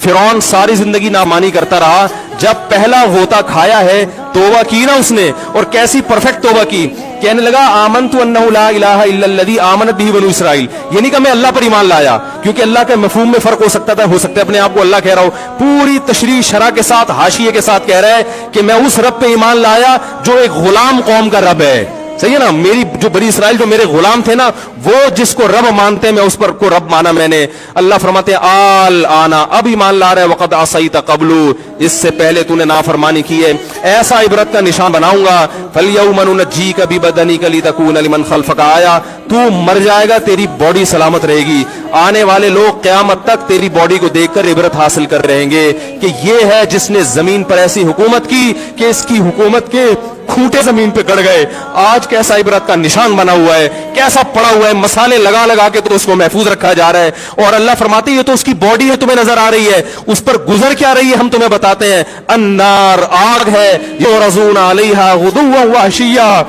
फिरौन सारी जिंदगी नामानी करता रहा, जब पहला गोता खाया है तौबा की ना उसने, और कैसी परफेक्ट तौबा की। कहने लगा आमनतु अन्नहु ला इलाहा इल्लल्लज़ी आमनत बिही बनु इसराइल। ये नहीं कि मैं अल्लाह पर ईमान लाया, क्योंकि अल्लाह के मफहूम में फर्क हो सकता था, हो सकता है अपने आप को अल्लाह कह रहा हो। पूरी तशरीह शरह के साथ, हाशिये के साथ कह रहा है कि मैं उस रब पे ईमान लाया जो एक गुलाम कौम का रब है। सही है ना, मेरी जो बनी इसराइल जो मेरे गुलाम थे ना, वो जिसको रब मानते हैं मैं उस पर को रब माना मैंने। अल्लाह फरमाते हैं आल आना, अब ईमान ला रहा है, वक़द असैत क़ब्लु, इससे पहले तूने नाफरमानी की है, ऐसा इबरत का निशान बनाऊंगा। फल्यौम नुनज्जीका बिबदनिका लितकूना लिमन खल्फका आया, तू मर जाएगा तेरी बॉडी सलामत रहेगी, आने वाले लोग क़यामत तक तेरी बॉडी को देखकर इबरत हासिल कर रहेंगे कि ये है जिसने जमीन पर ऐसी हुकूमत की कि इसकी हुकूमत के खूंटे जमीन पे गड़ गए। आज कैसा इबरत का निशान बना हुआ है, कैसा पड़ा हुआ है, मसाले लगा लगा के तो उसको महफूज रखा जा रहा है। और अल्लाह फरमाते हैं ये तो उसकी बॉडी है, तुम्हें नजर आ रही है, उस पर गुजर क्या रही है हम तुम्हें बताते हैं। अन्नार, आग है, युरज़ूना अलैहा गुदुव्वन व अशिय्या,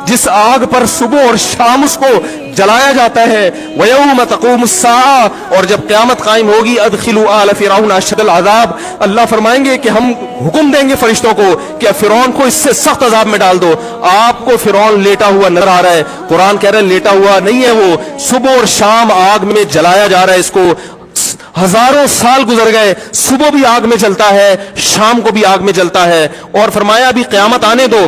जिस आग पर सुबह और शाम उसको जलाया जाता है। वयौम तक़ूमुस्साआ, और जब क़यामत कायम होगी, अदखिलू आल फ़िरऔन अशद्दल अज़ाब, अल्लाह फरमाएंगे कि हम हुक्म देंगे फरिश्तों को कि फ़िरौन को इससे सख्त अज़ाब में डाल दो। आपको फ़िरौन लेटा हुआ नजर आ रहा है, कुरान कह रहा है लेटा हुआ नहीं है, वो सुबह और शाम आग में जलाया जा रहा है। इसको हजारों साल गुजर गए, सुबह भी आग में जलता है, शाम को भी आग में जलता है। और फरमाया अभी क़यामत आने दो,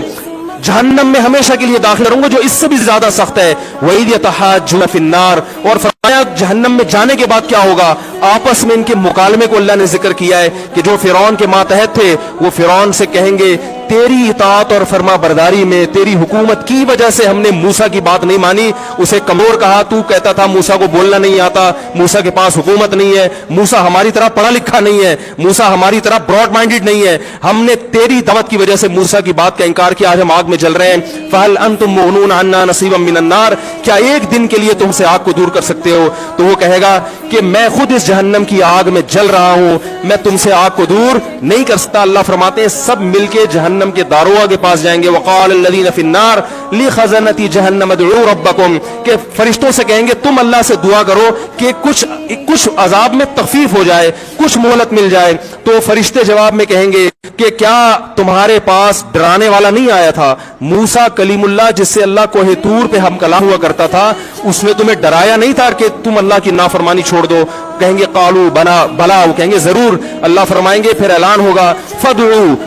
जहन्नम में हमेशा के लिए दाखिल करूंगा जो इससे भी ज्यादा सख्त है। वहीद यतहाज्जुन फिन्नार, और फरमाया जहन्नम में जाने के बाद क्या होगा। आपस में इनके मुकालमे को अल्लाह ने जिक्र किया है कि जो फिरौन के मातहत थे वो फिरौन से कहेंगे तेरी इताअत और फरमा बरदारी में, तेरी हुकूमत की वजह से हमने मूसा की बात नहीं मानी, उसे कमजोर कहा। तू कहता था मूसा को बोलना नहीं आता, मूसा के पास हुकूमत नहीं है, मूसा हमारी तरह पढ़ा लिखा नहीं है, मूसा हमारी तरह ब्रॉड माइंडेड नहीं है, हमने तेरी दावत की वजह से मूसा की बात का इंकार किया, आज हम आग में जल रहे हैं। फहल अंतुम मुगनून अन्ना नसीबम मिनन नार, क्या एक दिन के लिए तुमसे आग को दूर कर सकते हो। तो वो कहेगा कि मैं खुद इस जहन्नम की आग में जल रहा हूं, मैं तुमसे आग को दूर नहीं कर सकता। अल्लाह फरमाते हैं सब मिलके जहन्नम के दारोगा के पास जाएंगे। वक़ाल अल्लज़ीना फ़िन्नार लिख़ज़नती जहन्नम उदऊ रब्बकुम, के फरिश्तों से कहेंगे तुम अल्लाह से दुआ करो कि कुछ अजाब में तखफीफ हो जाए, कुछ मोहलत मिल जाए। तो फरिश्ते जवाब में कहेंगे कि क्या तुम्हारे पास डराने वाला नहीं आया था, मूसा कलीमुल्लाह जिससे अल्लाह कोहे तूर पे हम कलाम हुआ करता था, उसने तुम्हें डराया नहीं था कि तुम अल्लाह की नाफरमानी छोड़ दो। कहेंगे कालू बना भला, वो कहेंगे जरूर। अल्लाह फरमाएंगे फिर ऐलान होगा फदउ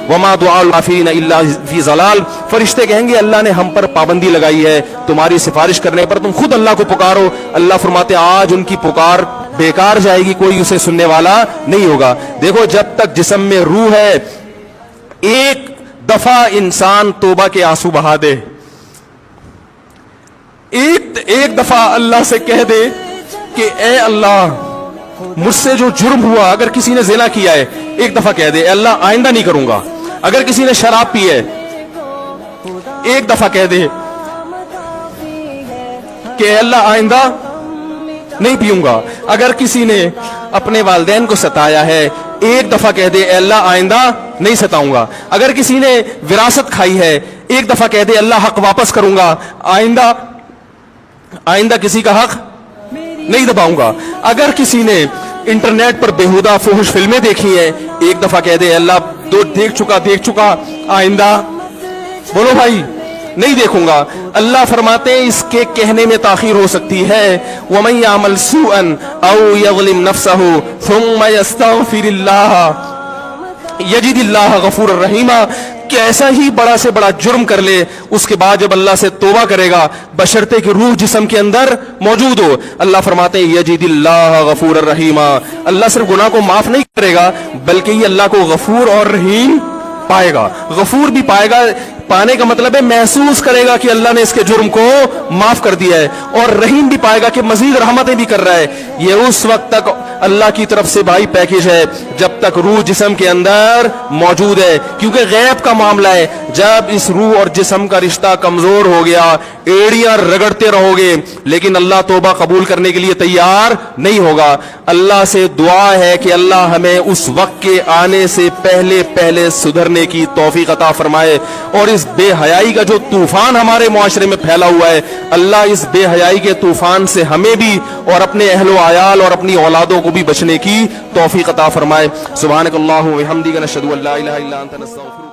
वमा दुआउल काफिरीन इल्ला फी ज़लाल, फरिश्ते कहेंगे अल्लाह ने हम पर पाबंदी लगाई है तुम्हारी सिफारिश करने पर, तुम खुद अल्लाह को पुकारो। अल्लाह फरमाते आज उनकी पुकार बेकार जाएगी, कोई उसे सुनने वाला नहीं होगा। देखो जब तक जिस्म में रूह है, एक दफा इंसान तौबा के आंसू बहा दे, एक दफा अल्लाह से कह दे कि ए अल्लाह मुझसे जो जुर्म हुआ, अगर किसी ने ज़िना किया है एक दफा कह दे अल्लाह आइंदा नहीं करूंगा। अगर किसी ने शराब पी है एक दफा कह दे कि अल्लाह आइंदा नहीं पीऊंगा। अगर किसी ने अपने वालिदैन को सताया है एक दफा कह दे अल्लाह आइंदा नहीं सताऊंगा। अगर किसी ने विरासत खाई है एक दफा कह दे अल्लाह हक वापस करूंगा, आइंदा किसी का हक नहीं दबाऊंगा। अगर किसी ने इंटरनेट पर बेहुदा फुहश फिल्में देखी है एक दफा कह दे अल्लाह तो देख चुका आइंदा बोलो भाई नहीं देखूंगा। अल्लाह फरमाते हैं इसके कहने में ताखीर हो सकती है। वमन यामल सूअन औ यज़लिम नफ्सहु थुम्मा यस्तगफिरिल्लाह यजिदिल्लाह गफूरर रहीमा, कैसा ही बड़ा से बड़ा जुर्म कर ले उसके बाद जब अल्लाह से तौबा करेगा बशर्ते कि रूह जिस्म के अंदर मौजूद हो, अल्लाह फरमाते हैं यजिदिल्लाह गफूरर रहीमा, अल्लाह सिर्फ गुनाह को माफ नहीं करेगा बल्कि ये अल्लाह को गफूर और रहीम पाएगा। गफूर भी पाएगा, पाने का मतलब है महसूस करेगा कि अल्लाह ने इसके जुर्म को माफ कर दिया है, और रहीम भी पाएगा कि मजीद रहमतें भी कर रहा है। ये उस वक्त तक अल्लाह की तरफ से भाई पैकेज है जब तक रूह जिस्म के अंदर मौजूद है, क्योंकि गैब का मामला है। जब इस रूह और जिस्म का रिश्ता कमजोर हो गया एड़ियां रगड़ते रहोगे लेकिन अल्लाह तौबा कबूल करने के लिए तैयार नहीं होगा। अल्लाह से दुआ है कि अल्लाह हमें उस वक्त के आने से पहले पहले सुधरने की तौफीक अता फरमाए, और इस बेहयाई का जो तूफान हमारे मुआशरे में फैला हुआ है, अल्लाह इस बेहयाई के तूफान से हमें भी और अपने अहलो आयाल और अपनी औलादों को بھی بچنے کی توفیق عطا فرمائے. سبحانک اللہم و بحمدک نشہد ان لا الہ الا انت نستغفرک.